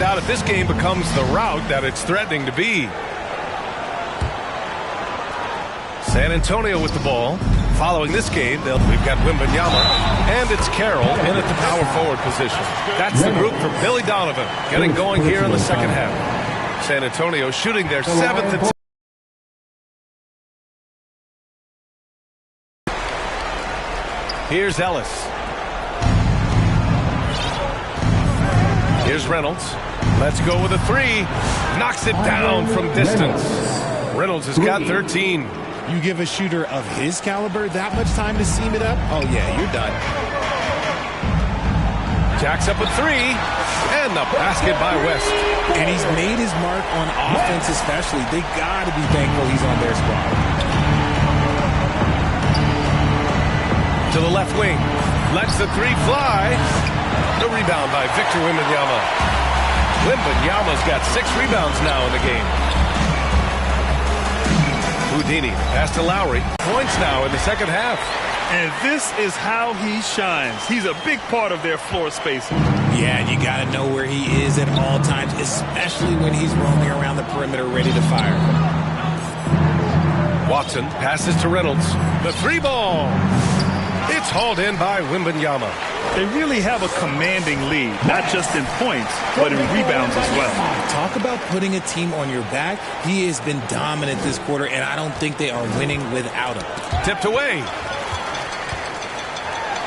find out if this game becomes the rout that it's threatening to be. San Antonio with the ball. Following this game, we've got Wembanyama, and it's Carroll in at the power forward position. That's the group for Billy Donovan, getting going here in the second half. San Antonio shooting their 7th attempt. Here's Ellis. Here's Reynolds. Let's go with a 3. Knocks it down from distance. Reynolds has got 13. You give a shooter of his caliber that much time to seam it up? Oh, yeah, you're done. Jacks up a 3, and the basket by West. And he's made his mark on offense especially. They got to be thankful he's on their squad. To the left wing. Lets the 3 fly. The rebound by Victor Wembanyama. Wembanyama's got 6 rebounds now in the game. Houdini pass to Lowry. Points now in the second half. And this is how he shines. He's a big part of their floor spacing. Yeah, and you got to know where he is at all times, especially when he's roaming around the perimeter ready to fire. Watson passes to Reynolds. The 3 ball. It's hauled in by Wembanyama. They really have a commanding lead, not just in points, but in rebounds as well. Talk about putting a team on your back. He has been dominant this quarter, and I don't think they are winning without him. Tipped away.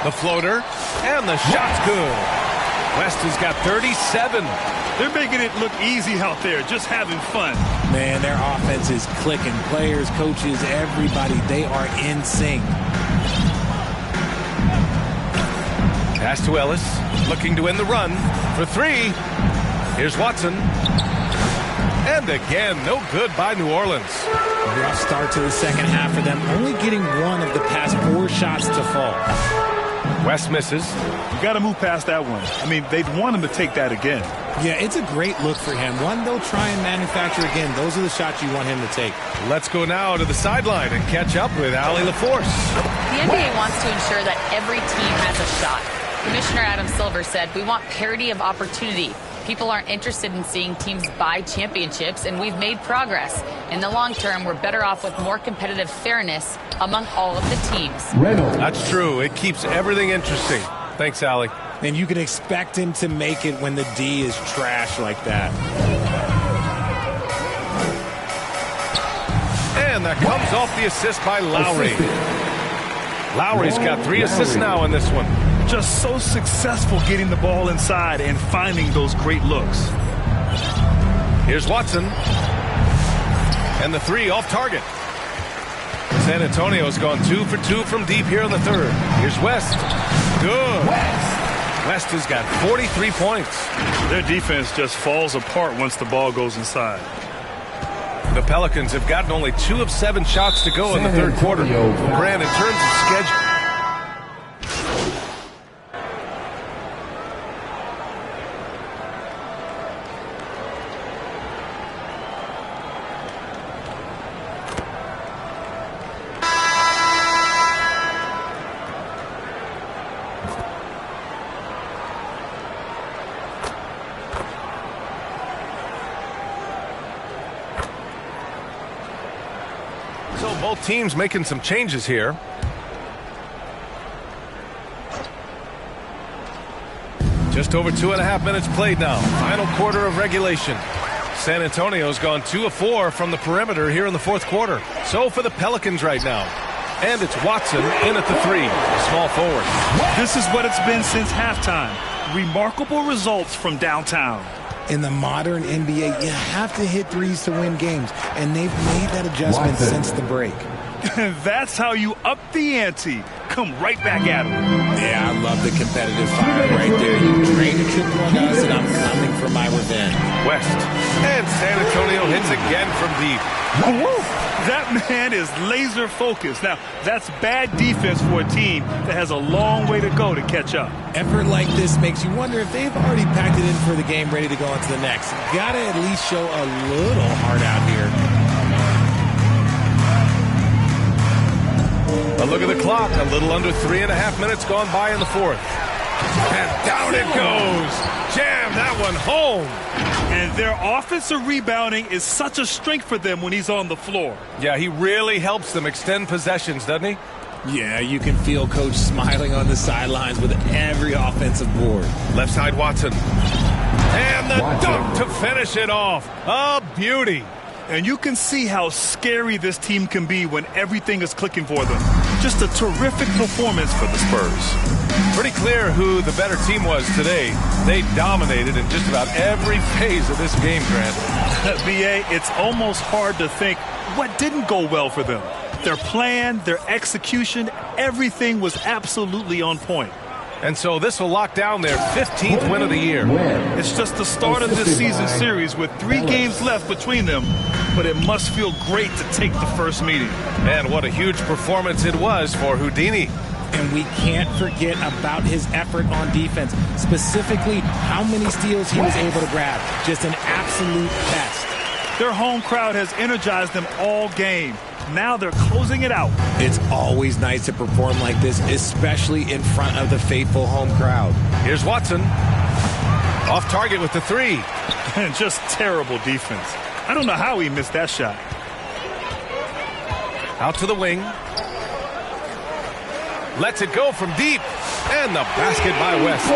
The floater, and the shot's good. West has got 37. They're making it look easy out there, just having fun. Man, their offense is clicking. Players, coaches, everybody, they are in sync. Pass to Ellis, looking to win the run for 3. Here's Watson. And again, no good by New Orleans. Rough start to the second half for them, only getting 1 of the past 4 shots to fall. West misses. You got to move past that one. I mean, they'd want him to take that again. Yeah, it's a great look for him. One they'll try and manufacture again. Those are the shots you want him to take. Let's go now to the sideline and catch up with Allie LaForce. The NBA wants to ensure that every team has a shot. Commissioner Adam Silver said, "We want parity of opportunity. People aren't interested in seeing teams buy championships, and we've made progress. In the long term, we're better off with more competitive fairness among all of the teams." That's true. It keeps everything interesting. Thanks, Allie. And you can expect him to make it when the D is trash like that. And that comes off the assist by Lowry. Lowry's got 3 assists now in this one. Just so successful getting the ball inside and finding those great looks. Here's Watson. And the 3 off target. San Antonio's gone 2 for 2 from deep here in the third. Here's West. Good. West has got 43 points. Their defense just falls apart once the ball goes inside. The Pelicans have gotten only 2 of 7 shots to go in the third quarter. Grant, in terms of schedule. So both teams making some changes here. Just over 2.5 minutes played now. Final quarter of regulation. San Antonio's gone 2 of 4 from the perimeter here in the fourth quarter. So for the Pelicans right now. And it's Watson in at the 3, small forward. This is what it's been since halftime. Remarkable results from downtown. In the modern NBA, you have to hit threes to win games, and they've made that adjustment since the break. That's how you up the ante. Come right back at them. Yeah, I love the competitive fire right there. You trained a triple on us, and I'm coming for my revenge. West. And San Antonio hits again from deep. That man is laser focused. Now, that's bad defense for a team that has a long way to go to catch up. Effort like this makes you wonder if they've already packed it in for the game, ready to go on to the next. Gotta at least show a little heart out here. A look at the clock. A little under 3.5 minutes gone by in the fourth. And down it goes. Jam that one home. And their offensive rebounding is such a strength for them when he's on the floor. Yeah, he really helps them extend possessions, doesn't he? Yeah, you can feel Coach smiling on the sidelines with every offensive board. Left side, Watson. And the dunk to finish it off. A beauty. And you can see how scary this team can be when everything is clicking for them. Just a terrific performance for the Spurs. Pretty clear who the better team was today. They dominated in just about every phase of this game, Grant. B.A., it's almost hard to think what didn't go well for them. Their plan, their execution, everything was absolutely on point. And so this will lock down their 15th win of the year. It's just the start of this season series with 3 games left between them, but it must feel great to take the first meeting. And what a huge performance it was for Houdini. And we can't forget about his effort on defense, specifically how many steals he was able to grab. Just an absolute best. Their home crowd has energized them all game. Now they're closing it out. It's always nice to perform like this, especially in front of the faithful home crowd. Here's Watson. Off target with the 3. And just terrible defense. I don't know how he missed that shot. Out to the wing. Lets it go from deep. And the basket by West.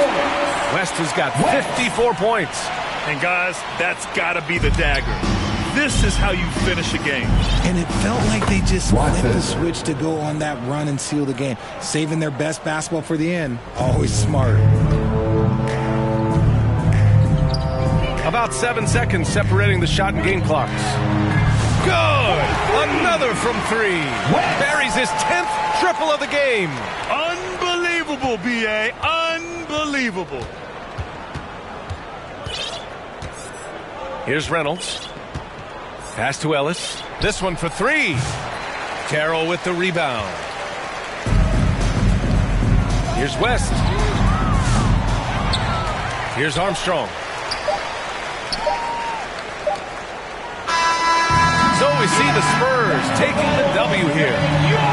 West has got 54 points. And guys, that's got to be the dagger. This is how you finish a game. And it felt like they just flipped the switch to go on that run and seal the game. Saving their best basketball for the end. Always smart. About 7 seconds separating the shot and game clocks. Good! Another from 3. Buries his 10th triple of the game. Unbelievable, B.A. Unbelievable. Here's Reynolds. Pass to Ellis. This one for 3. Carroll with the rebound. Here's West. Here's Armstrong. So we see the Spurs taking the W here.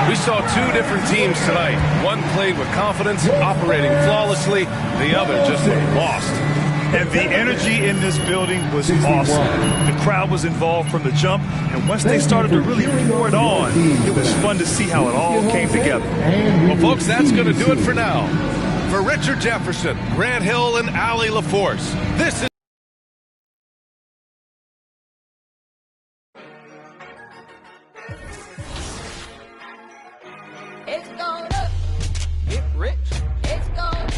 We saw 2 different teams tonight. One played with confidence, operating flawlessly. The other just looked lost. And the energy in this building was awesome. The crowd was involved from the jump, and once they started to really pour it on, it was fun to see how it all came together. Well, folks, that's going to do it for now. For Richard Jefferson, Grant Hill, and Allie LaForce, this is It's gonna get rich. It's gonna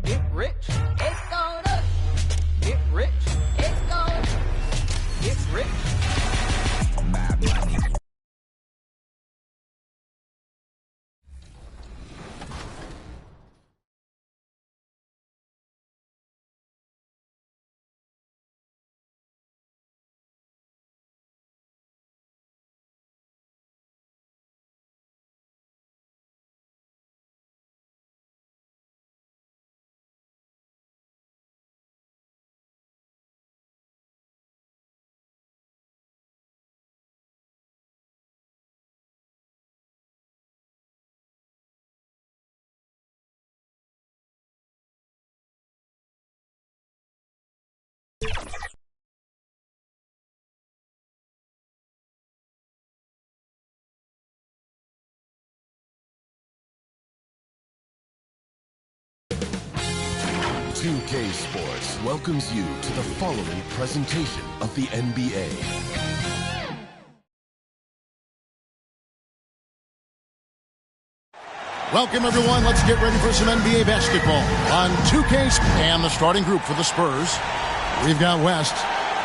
get rich. It's gonna get rich. It's gonna get rich. UK Sports welcomes you to the following presentation of the NBA. Welcome, everyone. Let's get ready for some NBA basketball on 2K. And the starting group for the Spurs, we've got West,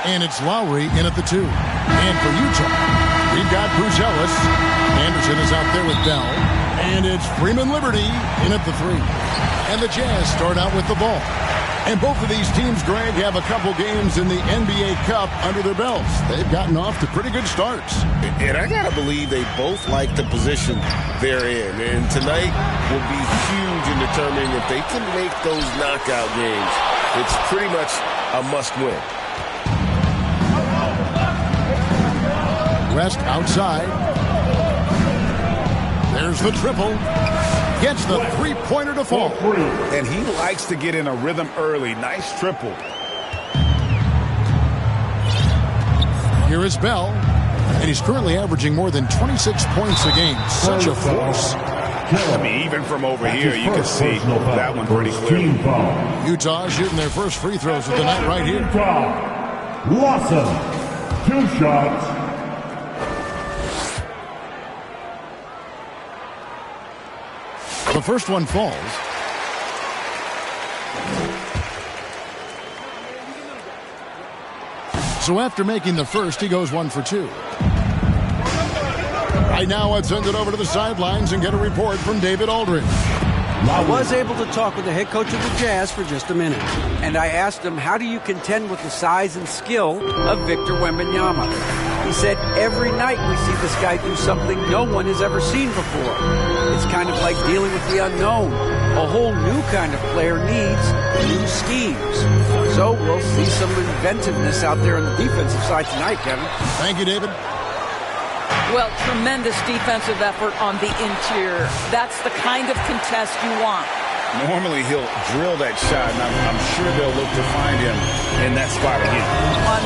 and it's Lowry in at the 2. And for Utah, we've got Bruce Ellis. Anderson is out there with Bell. And it's Freeman Liberty in at the 3. And the Jazz start out with the ball. And both of these teams, Greg, have a couple games in the NBA Cup under their belts. They've gotten off to pretty good starts. And I got to believe they both like the position they're in. And tonight will be huge in determining if they can make those knockout games. It's pretty much a must-win. West outside. There's the triple. gets the three-pointer to fall. And he likes to get in a rhythm early. Nice triple. Here is Bell, and he's currently averaging more than 26 points a game. Such a force. I mean, even from over here, you can see that one pretty clearly. Utah shooting their first free throws of the night right here. Lawson, 2 shots. The first one falls. So after making the first, he goes 1 for 2. Right now, let's send it over to the sidelines and get a report from David Aldridge. I was able to talk with the head coach of the Jazz for just a minute, and I asked him, how do you contend with the size and skill of Victor Wembanyama? He said, every night we see this guy do something no one has ever seen before. It's kind of like dealing with the unknown. A whole new kind of player needs new schemes. So we'll see some inventiveness out there on the defensive side tonight, Kevin. Thank you, David. Well, tremendous defensive effort on the interior. That's the kind of contest you want. Normally, he'll drill that shot, and I'm sure they'll look to find him in that spot again.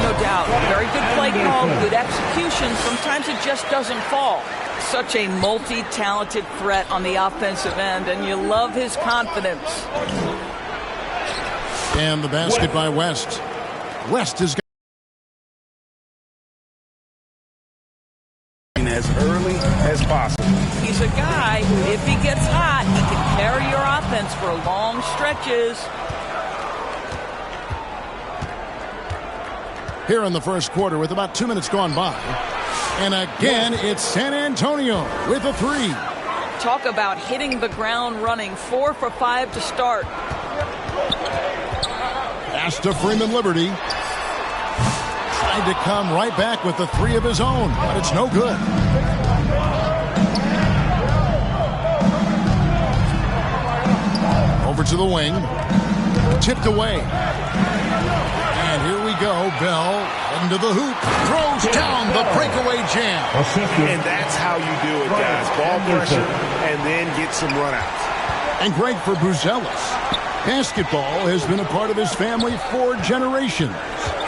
No doubt. Very good play call, good execution. Sometimes it just doesn't fall. Such a multi-talented threat on the offensive end, and you love his confidence. And the basket by West. West has got as early as possible. He's a guy who, if he gets hot, he can carry your offense for long stretches. here in the first quarter with about 2 minutes gone by. And again, it's San Antonio with a 3. Talk about hitting the ground running. 4 for 5 to start. Pass to Freeman Liberty. Tried to come right back with the 3 of his own, but it's no good. Over to the wing. Tipped away. And here we go. Bell into the hoop. Throws down the breakaway jam. And that's how you do it, guys. Ball pressure and then get some runouts. And great for Buzelis. Basketball has been a part of his family for generations.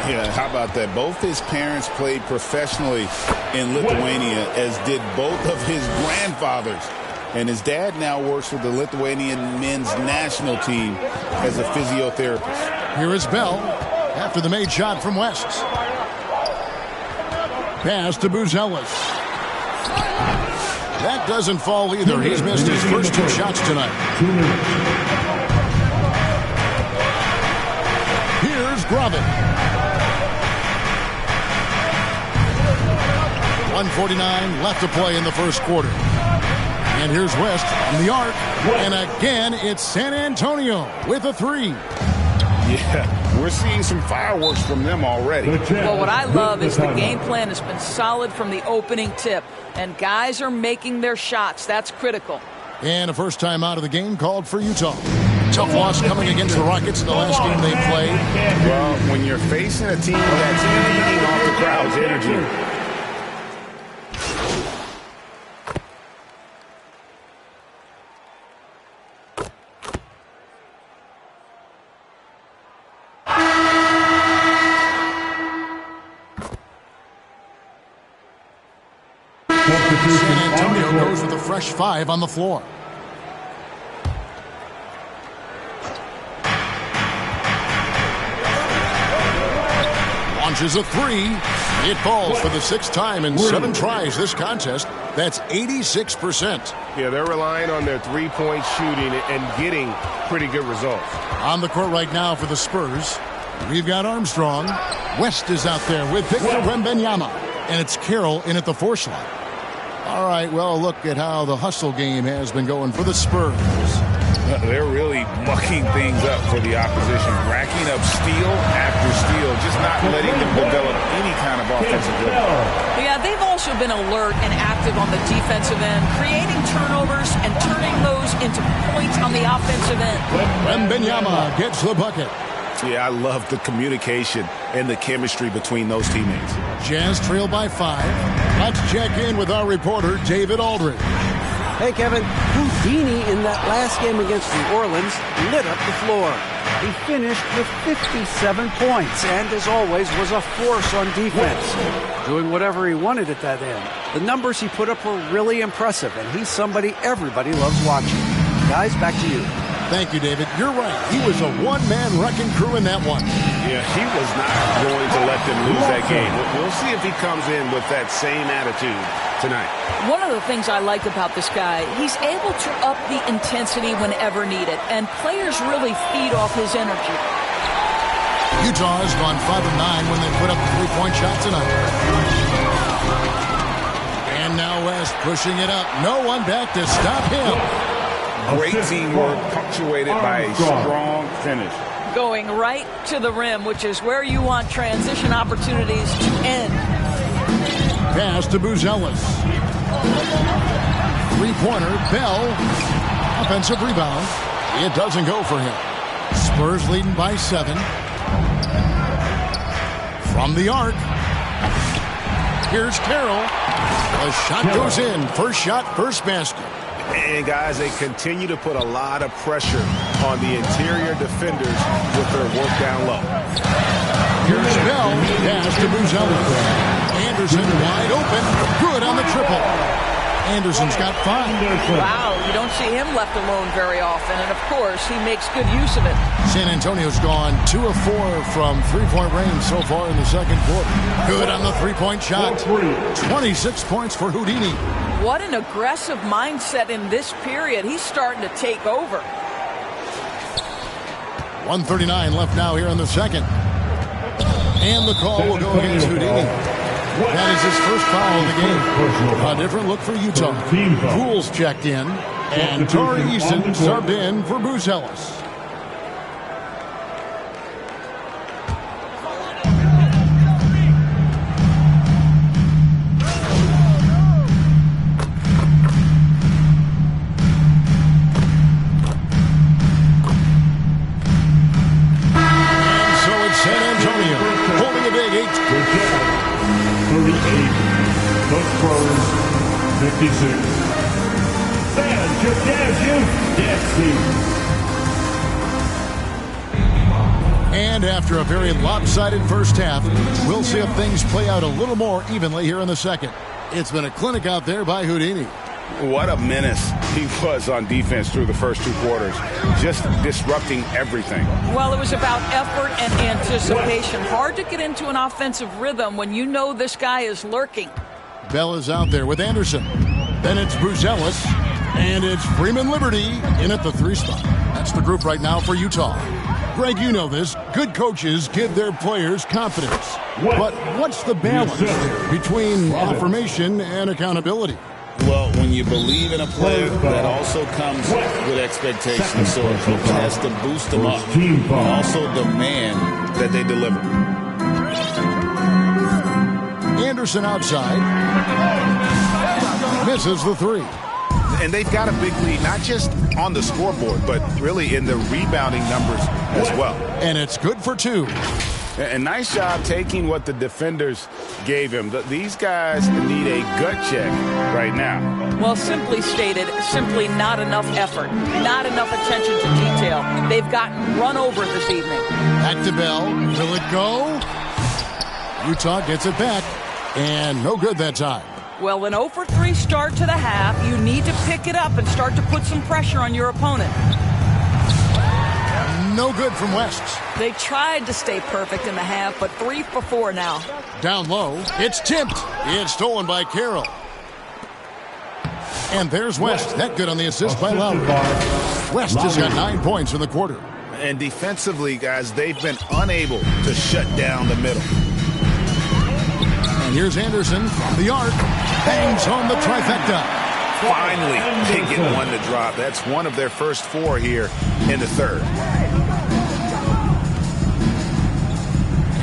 Yeah, how about that? Both his parents played professionally in Lithuania, as did both of his grandfathers. And his dad now works with the Lithuanian men's national team as a physiotherapist. Here is Bell after the made shot from West. Pass to Buzelis. That doesn't fall either. He's missed his first 2 shots tonight. Here's Grovin. 1:49 left to play in the first quarter. And here's West in the arc. And again, it's San Antonio with a 3. Yeah, we're seeing some fireworks from them already. Well, what I love is the game plan has been solid from the opening tip. And guys are making their shots. That's critical. And a first time out of the game called for Utah. Tough loss coming against the Rockets in the last game they played. Well, when you're facing a team that's feeding off the crowd's energy, San Antonio goes with a fresh 5 on the floor. Launches a 3. It falls for the 6th time in 7 tries this contest. That's 86%. Yeah, they're relying on their three-point shooting and getting pretty good results. On the court right now for the Spurs, we've got Armstrong. West is out there with Victor Wembanyama. And it's Carroll in at the 4 slot. All right, well, look at how the hustle game has been going for the Spurs. they're really mucking things up for the opposition, racking up steal after steal, just not letting them develop any kind of offensive ability. Yeah, they've also been alert and active on the defensive end, creating turnovers and turning those into points on the offensive end. Wembanyama gets the bucket. Yeah, I love the communication and the chemistry between those teammates. Jazz trail by 5. Let's check in with our reporter, David Aldridge. Hey, Kevin, Houdini in that last game against New Orleans lit up the floor. He finished with 57 points and, as always, was a force on defense, doing whatever he wanted at that end. The numbers he put up were really impressive, and he's somebody everybody loves watching. Guys, back to you. Thank you, David. You're right. He was a one-man wrecking crew in that one. Yeah, he was not going to let them lose that game. We'll see if he comes in with that same attitude tonight. One of the things I like about this guy, he's able to up the intensity whenever needed, and players really feed off his energy. Utah has gone 5 of 9 when they put up the three-point shot tonight. And now West pushing it up. No one back to stop him. Great teamwork punctuated by a strong finish. Going right to the rim, which is where you want transition opportunities to end. Pass to Buzelis. Three-pointer, Bell. Offensive rebound. It doesn't go for him. Spurs leading by 7. From the arc. Here's Carroll. The shot goes in. First shot, first basket. And, guys, they continue to put a lot of pressure on the interior defenders with their work down low. Here's Bell. Pass to Buzelis. Anderson wide open. Good on the triple. Anderson's got 5. Wow, you don't see him left alone very often, and of course, he makes good use of it. San Antonio's gone 2 of 4 from three-point range so far in the second quarter. Good on the three-point shot. 26 points for Houdini. What an aggressive mindset in this period. He's starting to take over. 1:39 left now here in the second. And the call will go against Houdini. That is his first foul of the game. A different look for Utah. Pools checked in, and Torrey Eason subbed in for Buzelis. And so it's San Antonio holding a big 8. 38, the Spurs 56. San And after a very lopsided first half, we'll see if things play out a little more evenly here in the second. It's been a clinic out there by Houdini. What a menace he was on defense through the first 2 quarters, just disrupting everything. Well, it was about effort and anticipation. Hard to get into an offensive rhythm when you know this guy is lurking. Bell is out there with Anderson. Then it's Buzelis, and it's Freeman Liberty in at the 3 spot. That's the group right now for Utah. Greg, you know this. Good coaches give their players confidence. But what's the balance there between affirmation and accountability? Well, when you believe in a player, that also comes with expectations. So a coach has to boost them up and also demand that they deliver. Anderson outside. Misses the 3. And they've got a big lead, not just on the scoreboard, but really in the rebounding numbers as well. And it's good for 2. And nice job taking what the defenders gave him. These guys need a gut check right now. Well, simply stated, simply not enough effort, not enough attention to detail. They've gotten run over this evening. Back to Bell. Will it go? Utah gets it back. And no good that time. Well, an 0 for 3 start to the half. You need to pick it up and start to put some pressure on your opponent. No good from West. They tried to stay perfect in the half, but 3 for 4 now. Down low. It's tipped. It's stolen by Carroll. And there's West. That good on the assist by Lowry. West has got 9 points in the quarter. And defensively, guys, they've been unable to shut down the middle. And here's Anderson from the arc. Bangs home the trifecta. Finally, they get one to drop. That's one of their first 4 here in the third.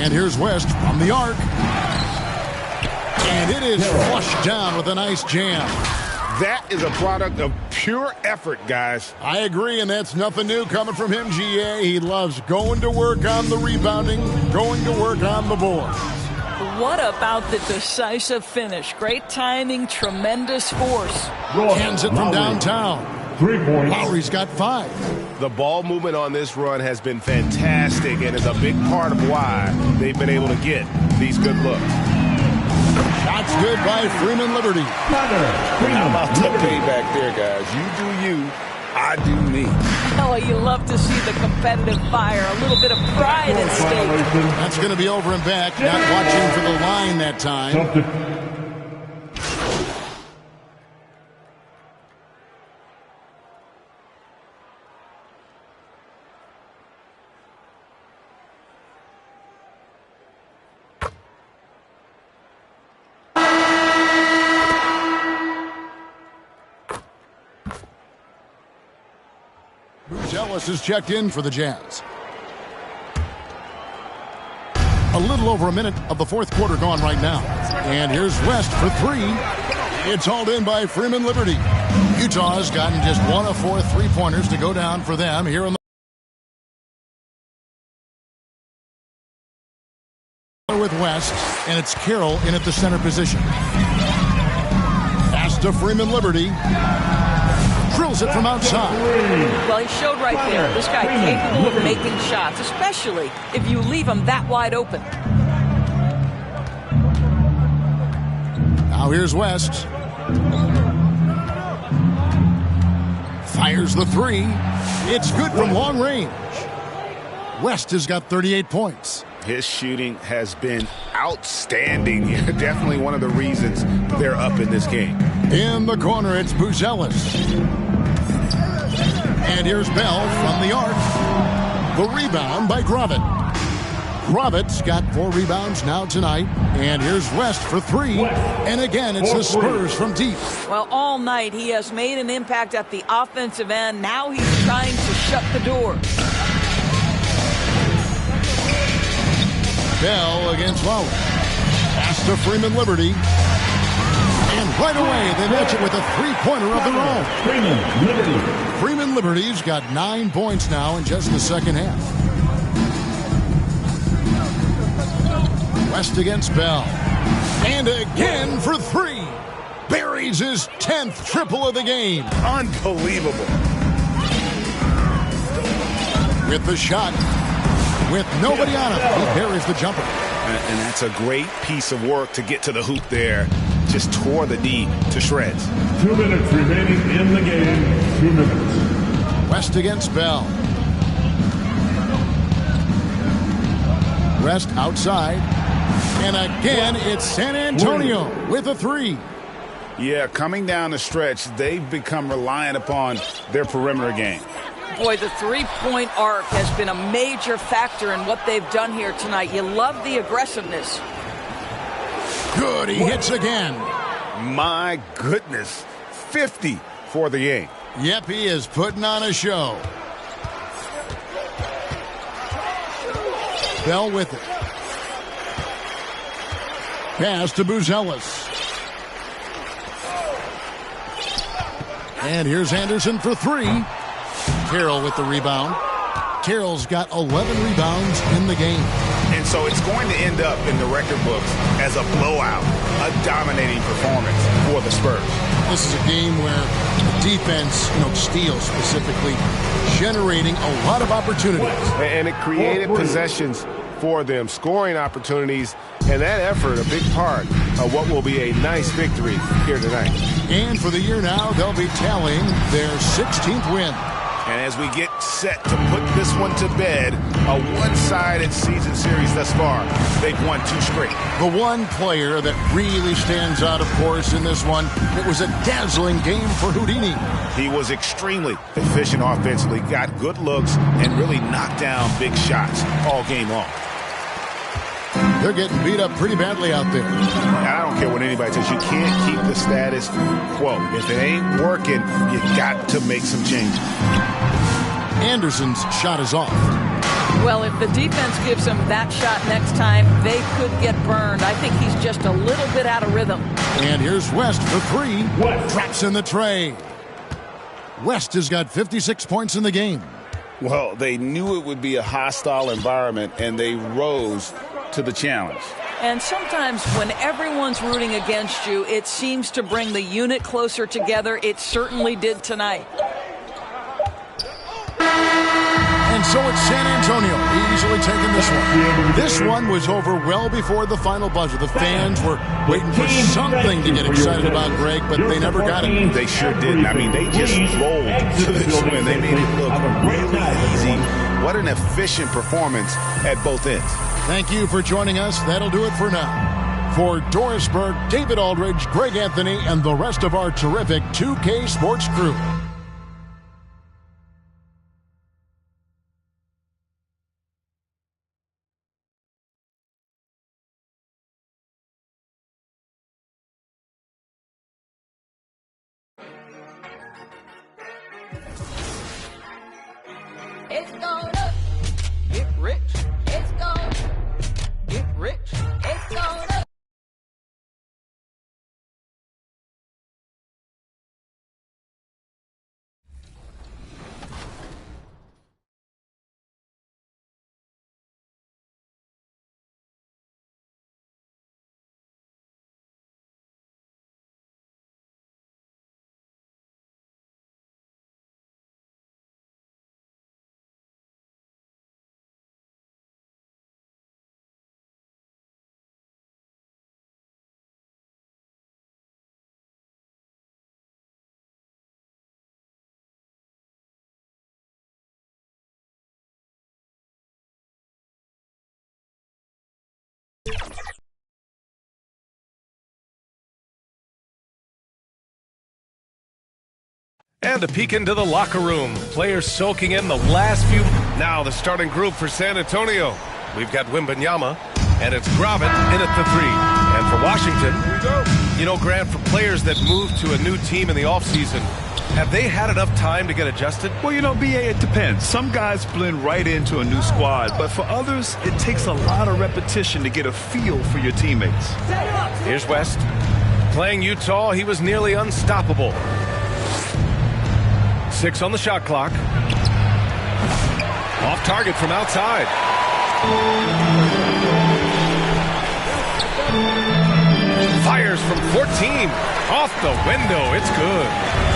And here's West from the arc. And it is flushed down with a nice jam. That is a product of pure effort, guys. I agree, and that's nothing new coming from him, GA. He loves going to work on the rebounding, going to work on the board. what about the decisive finish? Great timing, tremendous force. Hands it from downtown. 3 points. Lowry's got 5. The ball movement on this run has been fantastic and is a big part of why they've been able to get these good looks. Shots good by Freeman Liberty. How about the payback there, guys? You do you, I do me. Oh, you love to see the competitive fire. A little bit of pride at stake. That's going to be over and back. Not watching for the line that time. Ellis is checked in for the Jazz. A little over a minute of the fourth quarter gone right now. And here's West for 3. It's hauled in by Freeman Liberty. Utah's gotten just 1 of 4 3-pointers to go down for them here in the with West, and it's Carroll in at the center position. Pass to Freeman Liberty. Drills it from outside. Well, he showed right there. This guy capable of making shots, especially if you leave him that wide open. Now here's West. Fires the 3. It's good from long range. West has got 38 points. His shooting has been outstanding. Definitely one of the reasons they're up in this game. In the corner, it's Buzelis. And here's Bell from the arc. The rebound by Gravett. Gravett's got 4 rebounds now tonight. And here's West for 3. And again, it's the Spurs from deep. Well, all night he has made an impact at the offensive end. Now he's trying to shut the door. Bell against Lowry. Pass to Freeman Liberty. And right away, they match it with a 3-pointer of their own. Freeman Liberty's got 9 points now in just the second half. West against Bell. And again for 3. Buries his 10th triple of the game. Unbelievable. With the shot. With nobody on him, he buries the jumper. And that's a great piece of work to get to the hoop there. Just tore the D to shreds. 2 minutes remaining in the game. 2 minutes. West against Bell. West outside. And again, it's San Antonio with a 3. Yeah, coming down the stretch, they've become reliant upon their perimeter game. Boy, the 3-point arc has been a major factor in what they've done here tonight. You love the aggressiveness. Good, he hits again. My goodness, 50 for the game. Yep, he is putting on a show. Bell with it. Pass to Buzelis. And here's Anderson for 3. Carroll with the rebound. Carroll's got 11 rebounds in the game. And so it's going to end up in the record books as a blowout, a dominating performance for the Spurs. This is a game where the defense, steals specifically, generating a lot of opportunities. And it created possessions for them, scoring opportunities, and that effort a big part of what will be a nice victory here tonight. And for the year now, they'll be tallying their 16th win. And as we get set to put this one to bed, a one-sided season series thus far, they've won 2 straight. The one player that really stands out, of course, in this one, it was a dazzling game for Houdini. He was extremely efficient offensively, got good looks, and really knocked down big shots all game long. They're getting beat up pretty badly out there. I don't care what anybody says. You can't keep the status quo. If it ain't working, you got to make some changes. Anderson's shot is off. Well, if the defense gives him that shot next time, they could get burned. I think he's just a little bit out of rhythm. And here's West for 3. Drops in the tray. West has got 56 points in the game. Well, they knew it would be a hostile environment, and they rose to the challenge. And sometimes when everyone's rooting against you, it seems to bring the unit closer together. It certainly did tonight. And so it's San Antonio easily taking this one. This one was over well before the final buzzer. The fans were waiting for something to get excited about, Greg, but they never got it. They sure didn't. I mean, they just rolled to this win. They made it look really easy. What an efficient performance at both ends. Thank you for joining us. That'll do it for now. For Doris Burke, David Aldridge, Greg Anthony, and the rest of our terrific 2K Sports crew. It's gonna get rich. It's gonna get rich. It's gonna. And a peek into the locker room. Players soaking in the last few. Now the starting group for San Antonio. We've got Wembanyama, and it's Gravett in at the 3. And for Washington, you know, Grant, for players that move to a new team in the offseason, have they had enough time to get adjusted? Well, you know, B.A., it depends. Some guys blend right into a new squad, but for others, it takes a lot of repetition to get a feel for your teammates. Here's West. Playing Utah, he was nearly unstoppable. 6 on the shot clock. Off target from outside. Fires from 14. Off the window. It's good.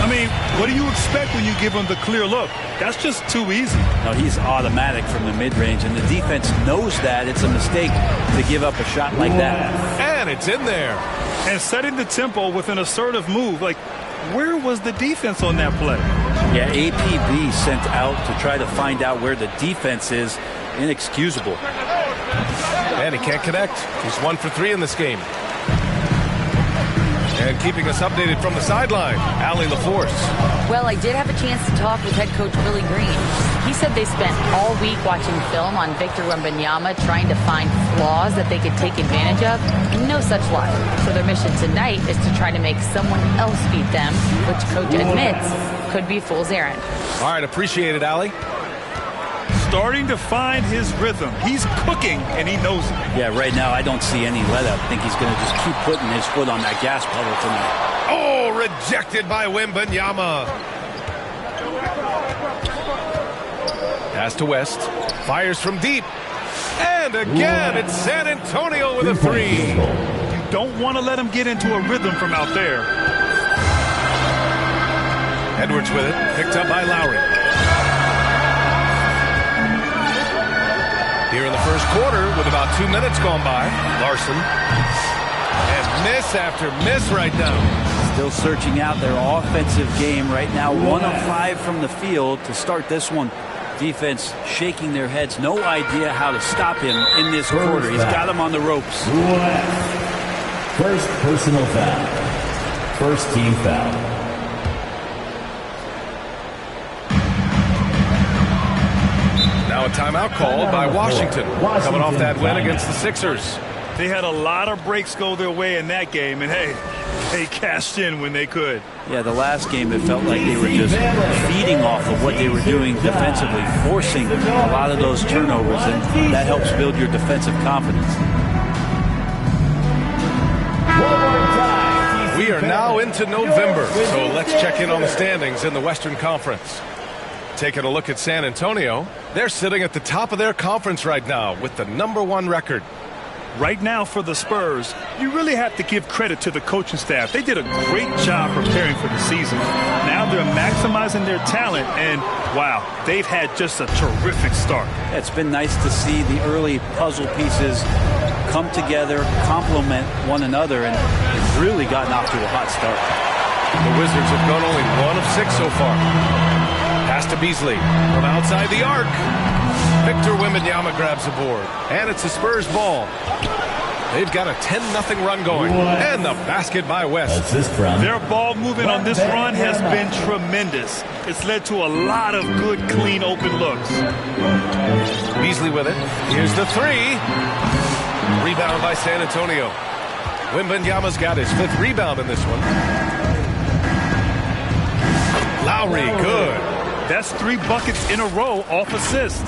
I mean, what do you expect when you give him the clear look? That's just too easy. No, he's automatic from the mid-range, and the defense knows that. It's a mistake to give up a shot like that. And it's in there. And setting the tempo with an assertive move. Like, where was the defense on that play? Yeah, APB sent out to try to find out where the defense is. Inexcusable. And he can't connect. He's 1 for 3 in this game. And keeping us updated from the sideline, Allie LaForce. Well, I did have a chance to talk with head coach Willie Green. He said they spent all week watching film on Victor Wembanyama, trying to find flaws that they could take advantage of. No such luck. So their mission tonight is to try to make someone else beat them, which coach admits could be fool's errand. All right, appreciate it, Allie. Starting to find his rhythm. He's cooking, and he knows it. Yeah, right now I don't see any let-up. I think he's going to just keep putting his foot on that gas pedal tonight. Oh, rejected by Wembanyama. Pass to West. Fires from deep. And again, it's San Antonio with a 3. You don't want to let him get into a rhythm from out there. Edwards with it. Picked up by Lowry. Here in the first quarter with about 2 minutes gone by. Larson. And miss after miss right now. Still searching out their offensive game right now. 1 of 5 from the field to start this one. Defense shaking their heads. No idea how to stop him in this quarter. He's got him on the ropes. First personal foul. First team foul. Now a timeout called by Washington, coming off that win against the Sixers. They had a lot of breaks go their way in that game, and hey, they cashed in when they could. Yeah, the last game it felt like they were just feeding off of what they were doing defensively, forcing a lot of those turnovers, and that helps build your defensive confidence. We are now into November, so let's check in on the standings in the Western Conference. Taking a look at San Antonio, they're sitting at the top of their conference right now with the #1 record. Right now for the Spurs, you really have to give credit to the coaching staff. They did a great job preparing for the season. Now they're maximizing their talent, and wow, they've had just a terrific start. It's been nice to see the early puzzle pieces come together, complement one another, and they've really gotten off to a hot start. The Wizards have gone only 1 of 6 so far. Pass to Beasley from outside the arc. Victor Wembanyama grabs the board, and it's the Spurs ball. They've got a 10-0 run going, and the basket by West. Their ball movement on this run has been tremendous. It's led to a lot of good, clean, open looks. Beasley with it. Here's the three. Rebound by San Antonio. Wembanyama's got his 5th rebound in this one. Lowry, good. That's 3 buckets in a row off assist.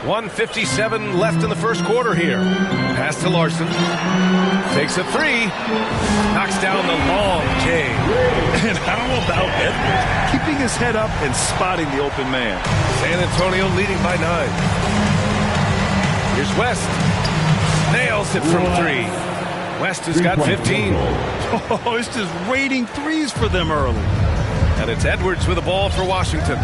1:57 left in the first quarter here. Pass to Larson. Takes a 3. Knocks down the long J. And how about Edwards keeping his head up and spotting the open man? San Antonio leading by 9. Here's West. Nails it from 3. West has got 15. Oh, it's just raining threes for them early. And it's Edwards with the ball for Washington.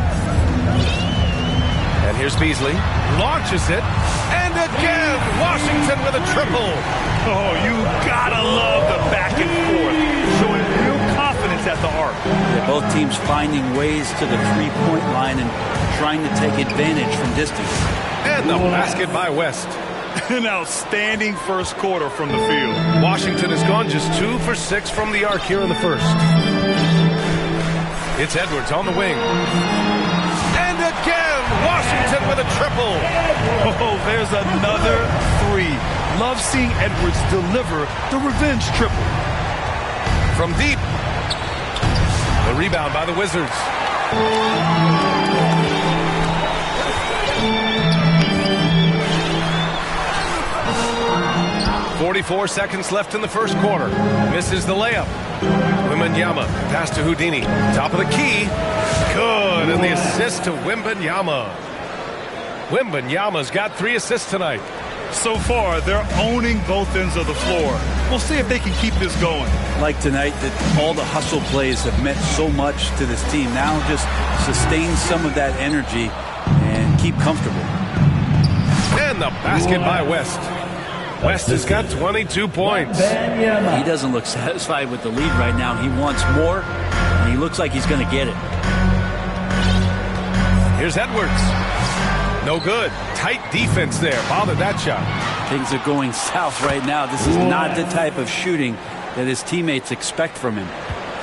And here's Beasley. Launches it. And again, Washington with a triple. Oh, you gotta love the back and forth. Showing real confidence at the arc. Yeah, both teams finding ways to the three-point line and trying to take advantage from distance. And the basket by West. An outstanding first quarter from the field. Washington has gone just 2 for 6 from the arc here in the first. It's Edwards on the wing. And again, Washington with a triple. Oh, there's another 3. Love seeing Edwards deliver the revenge triple. From deep. The rebound by the Wizards. 44 seconds left in the first quarter. Misses the layup. Wembanyama, pass to Houdini. Top of the key. Good, and the assist to Wembanyama. Wembanyama's got 3 assists tonight. So far, they're owning both ends of the floor. We'll see if they can keep this going. Like tonight, that all the hustle plays have meant so much to this team. Now just sustain some of that energy and keep comfortable. And the basket by West. West has got 22 points. He doesn't look satisfied with the lead right now. He wants more, and he looks like he's going to get it. Here's Edwards. No good. Tight defense there. Bothered that shot. Things are going south right now. This is not the type of shooting that his teammates expect from him.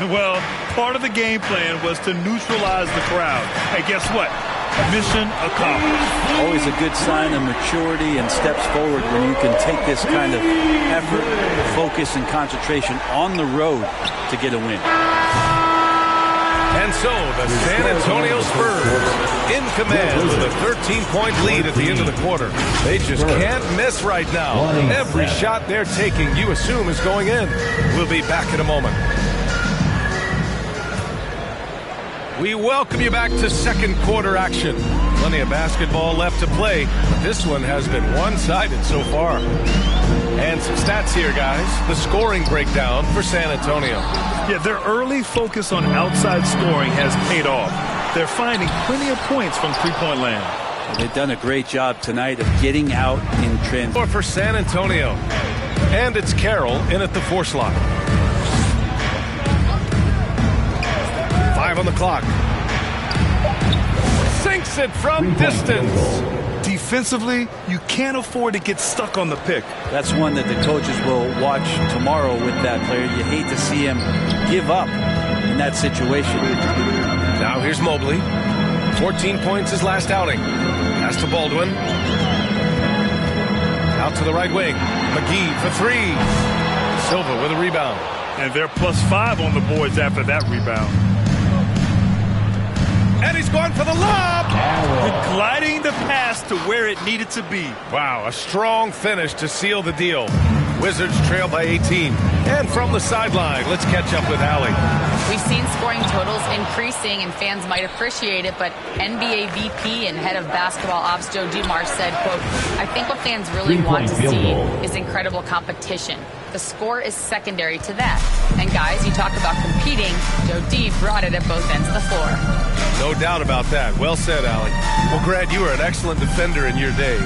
Well, part of the game plan was to neutralize the crowd. And guess what? Mission accomplished. Always a good sign of maturity and steps forward when you can take this kind of effort, focus, and concentration on the road to get a win. And so the San Antonio Spurs in command with a 13-point lead at the end of the quarter. They just can't miss right now. Every shot they're taking, you assume, is going in. We'll be back in a moment. We welcome you back to second quarter action. Plenty of basketball left to play, but this one has been one-sided so far. And some stats here, guys. The scoring breakdown for San Antonio. Yeah, their early focus on outside scoring has paid off. They're finding plenty of points from three-point land. Well, they've done a great job tonight of getting out in transition. For San Antonio. And it's Carroll in at the 4 slot. 5 on the clock. Sinks it from distance. Defensively, you can't afford to get stuck on the pick. That's one that the coaches will watch tomorrow with that player. You hate to see him give up in that situation. Now here's Mobley. 14 points his last outing. Pass to Baldwin. Out to the right wing. McGee for 3. Silva with a rebound. And they're +5 on the boards after that rebound. And he's going for the lob. Gliding the pass to where it needed to be. Wow, a strong finish to seal the deal. Wizards trail by 18. And from the sideline, let's catch up with Allie. We've seen scoring totals increasing, and fans might appreciate it, but NBA VP and head of basketball ops Joe Dumars said, quote, I think what fans really want to see is incredible competition. The score is secondary to that. And guys, you talk about competing, Joe D brought it at both ends of the floor. No doubt about that. Well said, Allie. Well, Grant, you were an excellent defender in your day.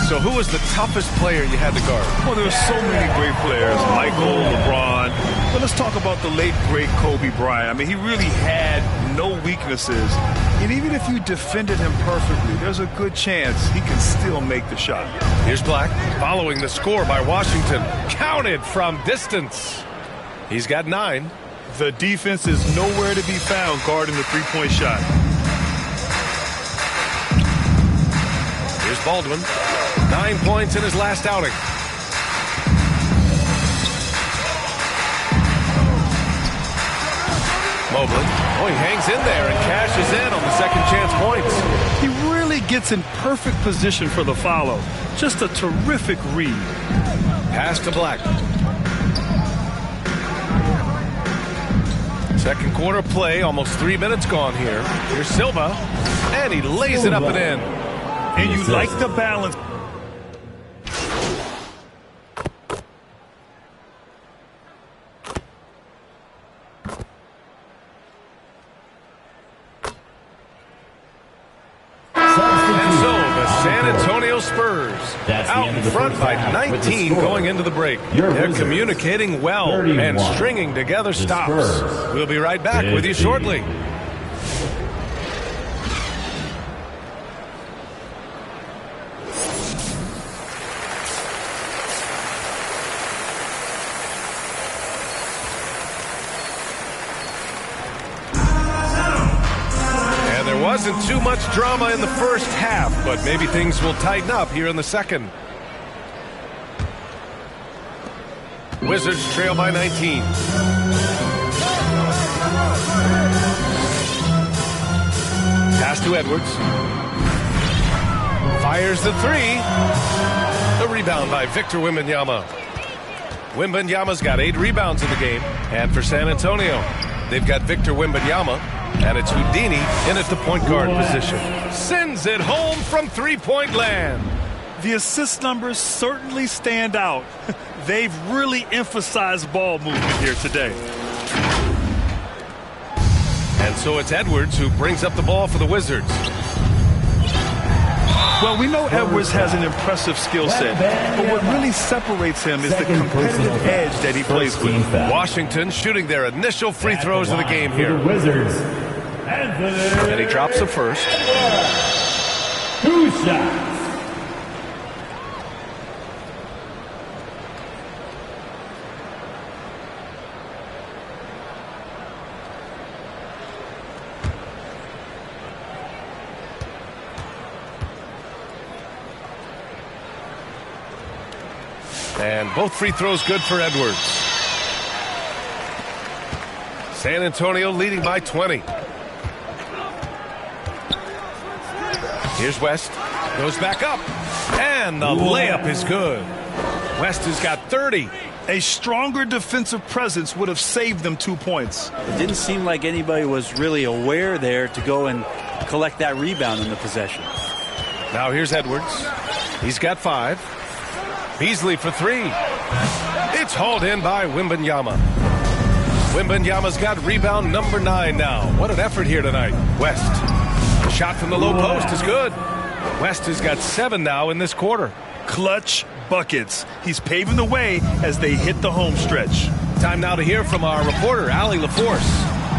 So who was the toughest player you had to guard? Well, there were so many great players, Michael, LeBron. But let's talk about the late, great Kobe Bryant. I mean, he really had no weaknesses. And even if you defended him perfectly, there's a good chance he can still make the shot. Here's Black following the score by Washington. Counted from distance. He's got 9. The defense is nowhere to be found guarding the three-point shot. Here's Baldwin. 9 points in his last outing. Mobley. Oh, he hangs in there and cashes in on the second chance points. He really gets in perfect position for the follow. Just a terrific read. Pass to Black. Second quarter play, almost 3 minutes gone here. Here's Silva, and he lays it up and in. And you like the balance. Spurs out in front by 19 going into the break. They're communicating well and stringing together stops. We'll be right back with you shortly. Wasn't too much drama in the first half, but maybe things will tighten up here in the second. Wizards trail by 19. Pass to Edwards. Fires the 3. The rebound by Victor Wembanyama. Wembanyama's got 8 rebounds in the game. And for San Antonio, they've got Victor Wembanyama. And it's Houdini in at the point guard position. Sends it home from three-point land. The assist numbers certainly stand out. They've really emphasized ball movement here today. And so it's Edwards who brings up the ball for the Wizards. Well, we know Edwards has an impressive skill set, but what really separates him is the competitive edge that he plays with. Washington shooting their initial free throws of the game here. And he drops the first. 2 shots. And both free throws good for Edwards. San Antonio leading by 20. Here's West. Goes back up. And the layup is good. West has got 30. A stronger defensive presence would have saved them 2 points. It didn't seem like anybody was really aware there to go and collect that rebound in the possession. Now here's Edwards. He's got 5. Beasley for 3. It's hauled in by Wembanyama. Wembanyama's got rebound number 9 now. What an effort here tonight. West. The shot from the low post is good. West has got 7 now in this quarter. Clutch buckets. He's paving the way as they hit the home stretch. Time now to hear from our reporter, Allie LaForce.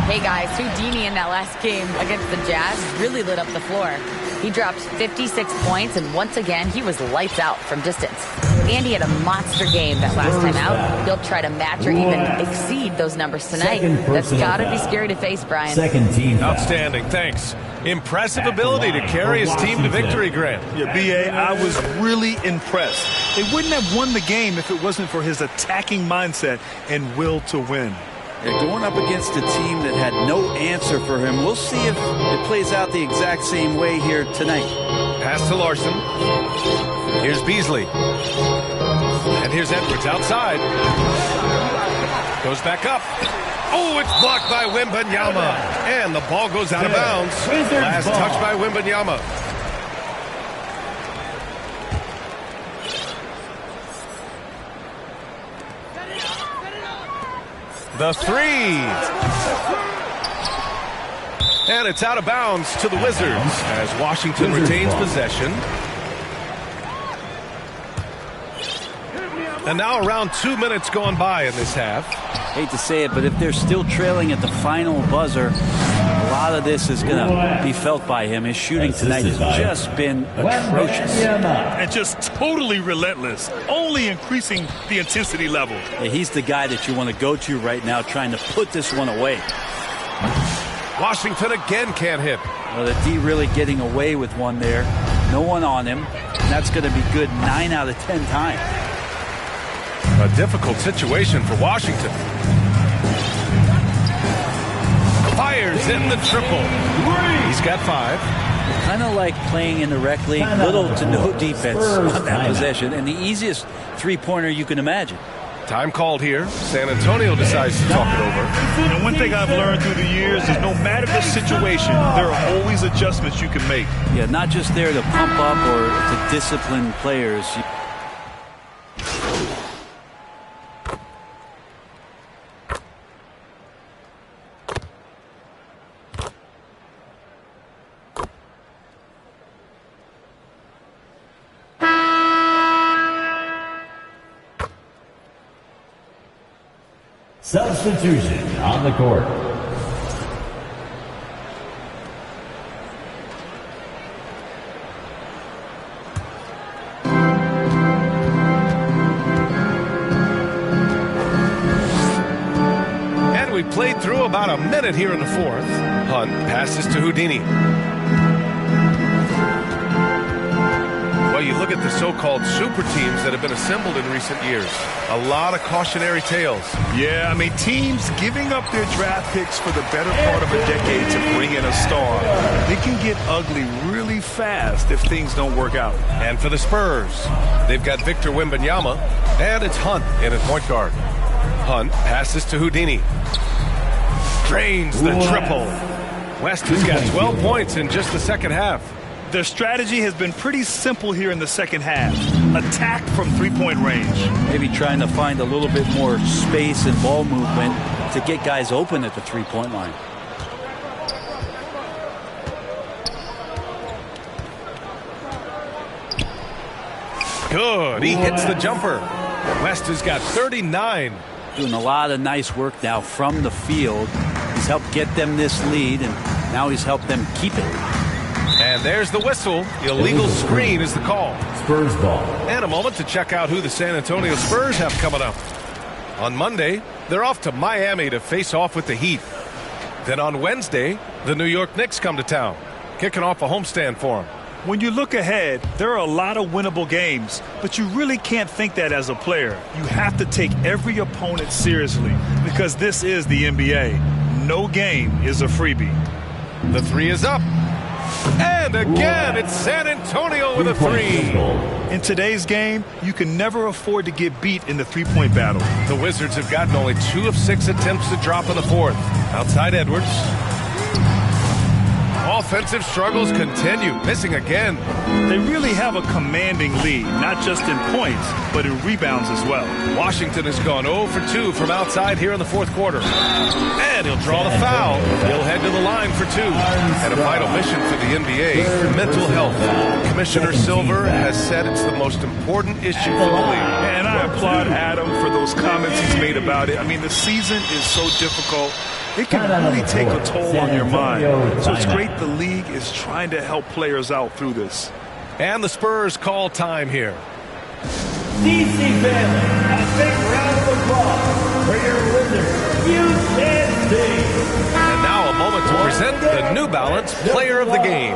Hey guys, Houdini in that last game against the Jazz really lit up the floor. He dropped 56 points, and once again, he was lights out from distance. And he had a monster game that last time out. He'll try to match or even exceed those numbers tonight. That's got to be scary to face, Brian. Second team. Outstanding, thanks. Impressive ability to carry his team to victory, Grant. Yeah, B.A., I was really impressed. They wouldn't have won the game if it wasn't for his attacking mindset and will to win. Yeah, going up against a team that had no answer for him. We'll see if it plays out the exact same way here tonight. Pass to Larson. Here's Beasley. And here's Edwards outside. Goes back up. Oh, it's blocked by Wembanyama. And the ball goes out of bounds. Last touch by Wembanyama. The three. And it's out of bounds to the Wizards as Washington retains possession. And now around 2 minutes gone by in this half. Hate to say it, but if they're still trailing at the final buzzer, a lot of this is going to be felt by him. His shooting tonight has just been atrocious. And just totally relentless, only increasing the intensity level. Yeah, he's the guy that you want to go to right now trying to put this one away. Washington again can't hit. Well, the D really getting away with one there. No one on him. And that's going to be good 9 out of 10 times. A difficult situation for Washington. Fires in the triple. He's got 5. Kind of like playing in the rec league, little to no defense on that possession, and the easiest three-pointer you can imagine. Time called here. San Antonio decides to talk it over. And one thing I've learned through the years is no matter the situation, there are always adjustments you can make. Yeah, not just there to pump up or to discipline players. Substitution on the court. And we played through about a minute here in the fourth. Hunt passes to Houdini. Well, you look at the so-called super teams that have been assembled in recent years. A lot of cautionary tales. Yeah, I mean, teams giving up their draft picks for the better part of a decade to bring in a star. It can get ugly really fast if things don't work out. And for the Spurs, they've got Victor Wembanyama, and it's Hunt in at point guard. Hunt passes to Houdini. Drains the triple. West has got 12 points in just the second half. Their strategy has been pretty simple here in the second half. Attack from three-point range. Maybe trying to find a little bit more space and ball movement to get guys open at the three-point line. Good. He hits the jumper. West has got 39. Doing a lot of nice work now from the field. He's helped get them this lead, and now he's helped them keep it. And there's the whistle. Illegal screen is the call. Spurs ball. And a moment to check out who the San Antonio Spurs have coming up. On Monday, they're off to Miami to face off with the Heat. Then on Wednesday, the New York Knicks come to town, kicking off a homestand for them. When you look ahead, there are a lot of winnable games, but you really can't think that as a player. You have to take every opponent seriously because this is the NBA. No game is a freebie. The three is up. And again, it's San Antonio with a three. In today's game, you can never afford to get beat in the three-point battle. The Wizards have gotten only 2 of 6 attempts to drop in the fourth. Outside Edwards. Offensive struggles continue, missing again. They really have a commanding lead, not just in points, but in rebounds as well. Washington has gone 0 for 2 from outside here in the fourth quarter. And he'll draw the foul. He'll head to the line for 2. And a vital mission for the NBA, mental health. Commissioner Silver has said it's the most important issue for the league. And I applaud Adam for those comments he's made about it. I mean, the season is so difficult. It can really take a toll on your mind. So it's great the league is trying to help players out through this. And the Spurs call time here. DC family, a big round of applause for your Wizards. You can see. And now a moment to present the New Balance Player of the Game.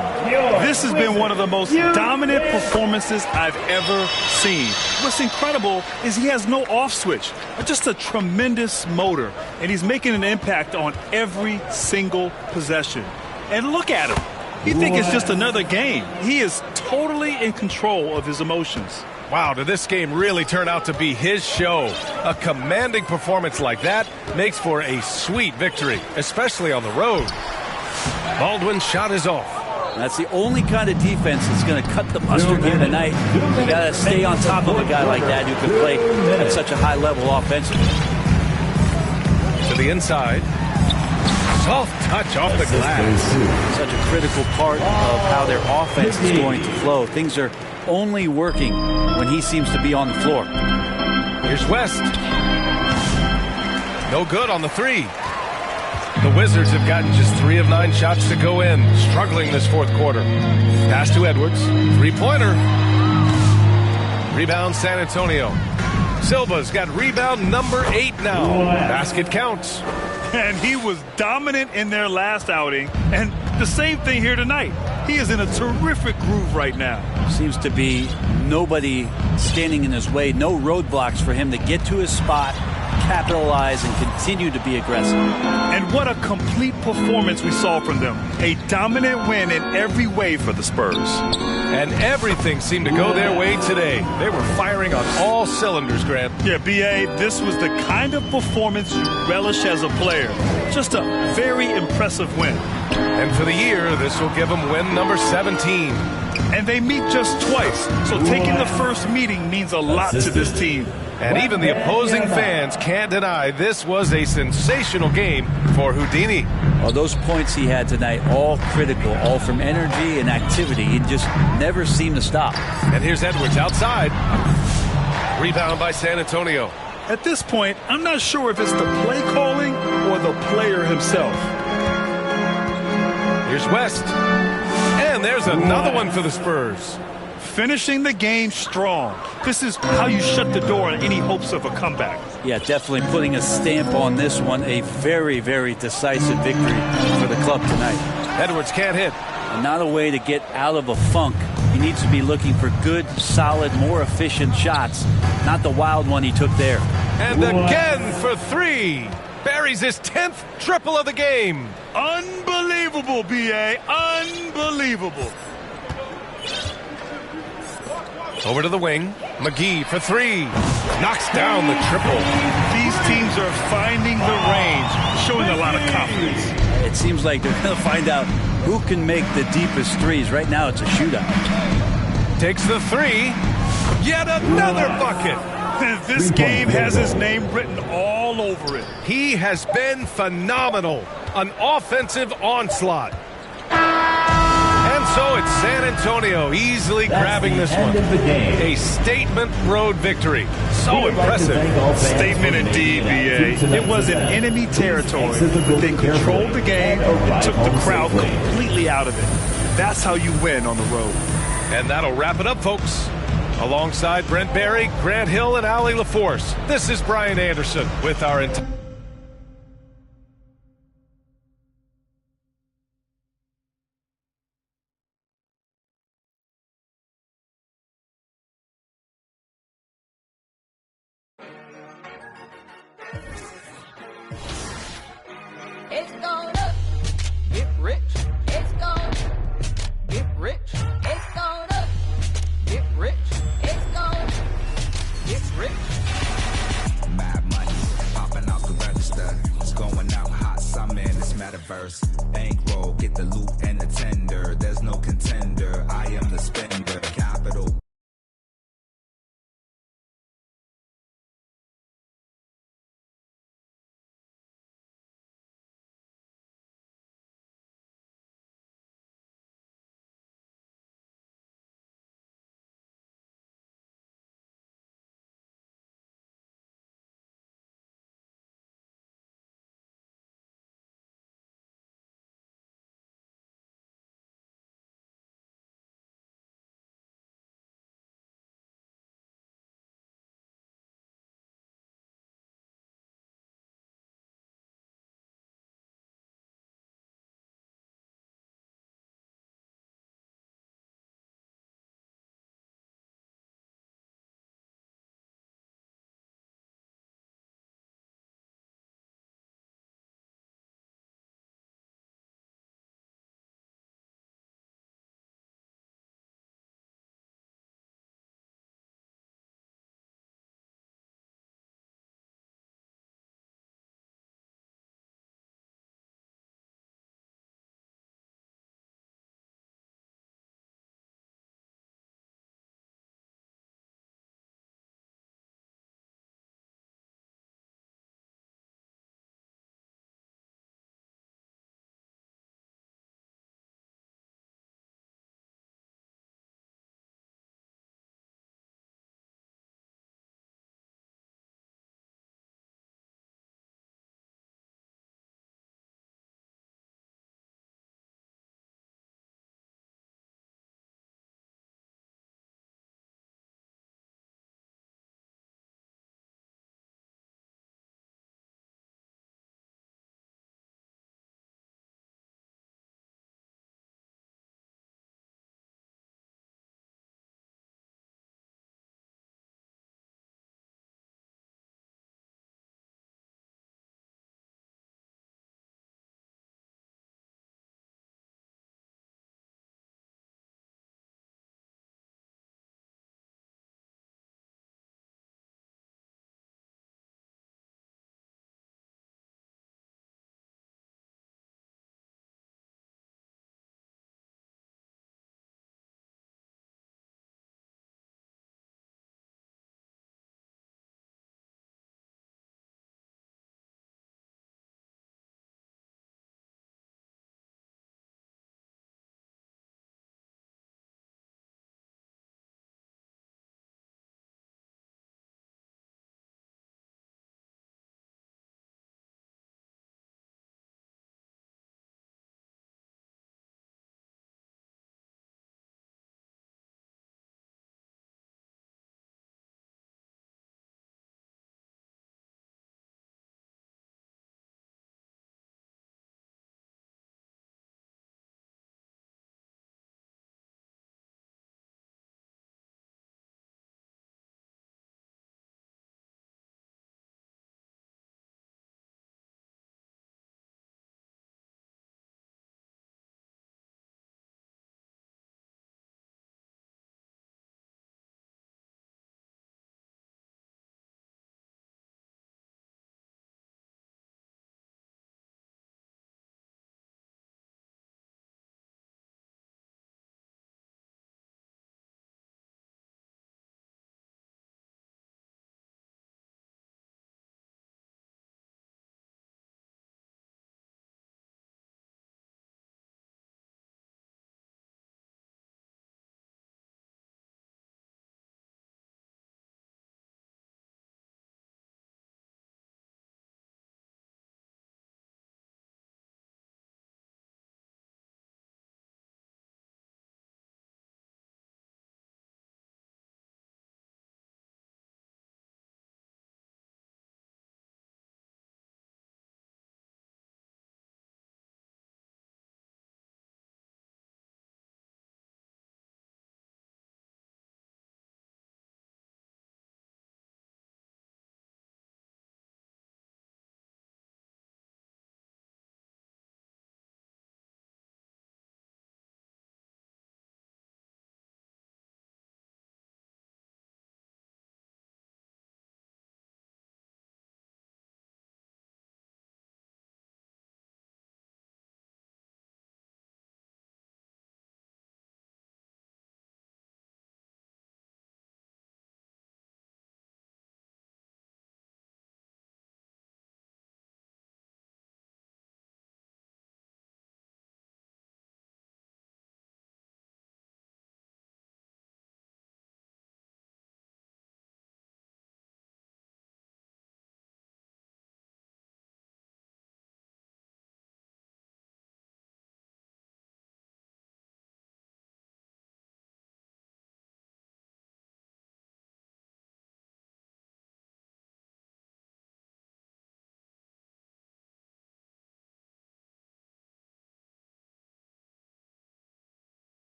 This has been one of the most dominant performances I've ever seen. What's incredible is he has no off switch, just a tremendous motor, and he's making an impact on every single possession. And look at him. You think it's just another game. He is totally in control of his emotions. Wow, did this game really turn out to be his show? A commanding performance like that makes for a sweet victory, especially on the road. Baldwin's shot is off. That's the only kind of defense that's going to cut the mustard here tonight. You got to stay on top of a guy like that who can play at such a high level offensively. To the inside. Soft touch off the glass. Such a critical part of how their offense is going to flow. Things are only working when he seems to be on the floor. Here's West. No good on the three. The Wizards have gotten just 3 of 9 shots to go in, struggling this fourth quarter. Pass to Edwards. Three-pointer. Rebound San Antonio. Silva's got rebound number 8 now. Basket counts. And he was dominant in their last outing. And the same thing here tonight. He is in a terrific groove right now. Seems to be nobody standing in his way. No roadblocks for him to get to his spot, capitalize, and continue to be aggressive. And what a complete performance we saw from them. A dominant win in every way for the Spurs. And everything seemed to go their way today. They were firing on all cylinders, Grant. Yeah, B.A., this was the kind of performance you relish as a player. Just a very impressive win. And for the year, this will give them win number 17. And they meet just twice, so taking the first meeting means a lot to this team. And even the opposing fans can't deny this was a sensational game for Houdini. Well, those points he had tonight, all critical, all from energy and activity. He just never seemed to stop. And here's Edwards outside. Rebound by San Antonio. At this point, I'm not sure if it's the play calling or the player himself. Here's West. And there's another one for the Spurs. Finishing the game strong. This is how you shut the door on any hopes of a comeback. Yeah, definitely putting a stamp on this one. A very, very decisive victory for the club tonight. Edwards can't hit. And not a way to get out of a funk. He needs to be looking for good, solid, more efficient shots. Not the wild one he took there. And again for 3. Buries his 10th triple of the game. Unbelievable, B.A. Unbelievable. Over to the wing. McGee for 3. Knocks down the triple. These teams are finding the range, showing a lot of confidence. It seems like they're going to find out who can make the deepest threes. Right now, it's a shootout. Takes the 3. Yet another bucket. This game has his name written all over it. He has been phenomenal. An offensive onslaught. And so it's San Antonio easily grabbing this one. A statement road victory. So impressive. Statement indeed, B.A. It was in enemy territory, but they controlled the game and took the crowd completely out of it. That's how you win on the road. And that'll wrap it up, folks. Alongside Brent Barry, Grant Hill, and Allie LaForce, this is Brian Anderson with our entire... It's gonna get rich. It's gonna get rich. It's gonna get rich. It's gonna get rich. Mad money popping out the register. It's going out hot. I'm in this metaverse. Bankroll, get the loot and the tender. There's no contender.